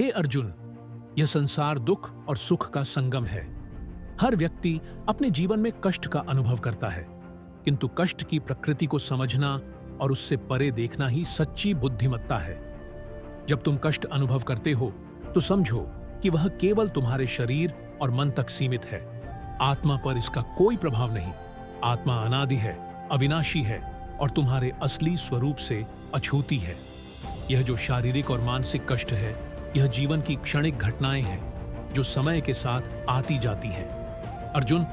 हे अर्जुन, यह संसार दुख और सुख का संगम है। हर व्यक्ति अपने जीवन में कष्ट का अनुभव करता है, किंतु कष्ट की प्रकृति को समझना और उससे परे देखना ही सच्ची बुद्धिमत्ता है। जब तुम कष्ट अनुभव करते हो तो समझो कि वह केवल तुम्हारे शरीर और मन तक सीमित है। आत्मा पर इसका कोई प्रभाव नहीं। आत्मा अनादि है, अविनाशी है और तुम्हारे असली स्वरूप से अछूती है। यह जो शारीरिक और मानसिक कष्ट है, यह जीवन की क्षणिक घटनाएं हैं जो समय के साथ आती जाती है। अर्जुन,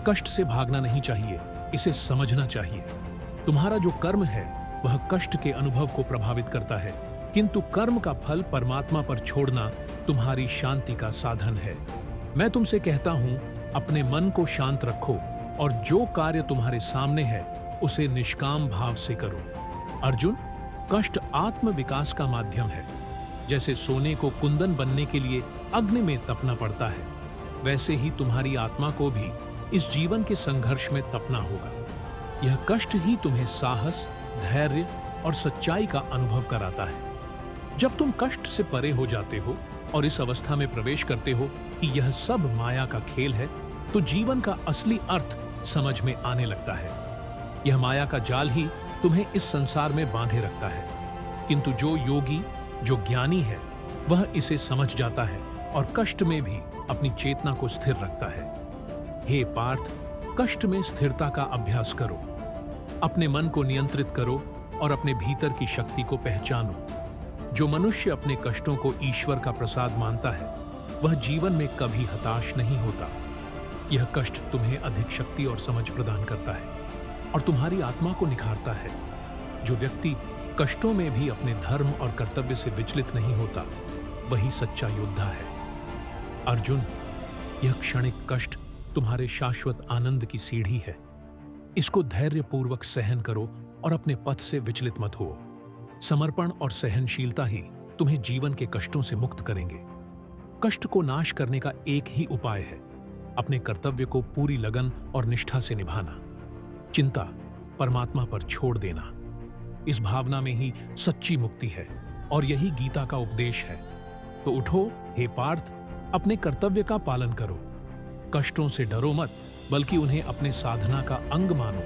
कष्ट से भागना नहीं चाहिए, इसे समझना चाहिए। तुम्हारा जो कर्म है वह कष्ट के अनुभव को प्रभावित करता है, किंतु कर्म का फल परमात्मा पर छोड़ना तुम्हारी शांति का साधन है। मैं तुमसे कहता हूं, अपने मन को शांत रखो और जो कार्य तुम्हारे सामने है उसे निष्काम भाव से करो। अर्जुन, कष्ट आत्म विकास का माध्यम है। जैसे सोने को कुंदन बनने के लिए अग्नि में तपना पड़ता है, वैसे ही तुम्हारी आत्मा को भी इस जीवन के संघर्ष में तपना होगा। यह कष्ट ही तुम्हें साहस, धैर्य और सच्चाई का अनुभव कराता है। जब तुम कष्ट से परे हो जाते हो और इस अवस्था में प्रवेश करते हो कि यह सब माया का खेल है, तो जीवन का असली अर्थ समझ में आने लगता है। यह माया का जाल ही तुम्हें इस संसार में बांधे रखता है, किंतु जो योगी, जो ज्ञानी है, वह इसे समझ जाता है और कष्ट में भी अपनी चेतना को स्थिर रखता है। हे पार्थ, कष्ट में स्थिरता का अभ्यास करो। अपने मन को नियंत्रित करो और अपने भीतर की शक्ति को पहचानो। जो मनुष्य अपने कष्टों को ईश्वर का प्रसाद मानता है, वह जीवन में कभी हताश नहीं होता। यह कष्ट तुम्हें अधिक शक्ति और समझ प्रदान करता है और तुम्हारी आत्मा को निखारता है। जो व्यक्ति कष्टों में भी अपने धर्म और कर्तव्य से विचलित नहीं होता, वही सच्चा योद्धा है। अर्जुन, यह क्षणिक कष्ट तुम्हारे शाश्वत आनंद की सीढ़ी है। इसको धैर्यपूर्वक सहन करो और अपने पथ से विचलित मत हो। समर्पण और सहनशीलता ही तुम्हें जीवन के कष्टों से मुक्त करेंगे। कष्ट को नाश करने का एक ही उपाय है, अपने कर्तव्य को पूरी लगन और निष्ठा से निभाना। चिंता परमात्मा पर छोड़ देना। इस भावना में ही सच्ची मुक्ति है और यही गीता का उपदेश है। तो उठो हे पार्थ, अपने कर्तव्य का पालन करो। कष्टों से डरो मत, बल्कि उन्हें अपने साधना का अंग मानो।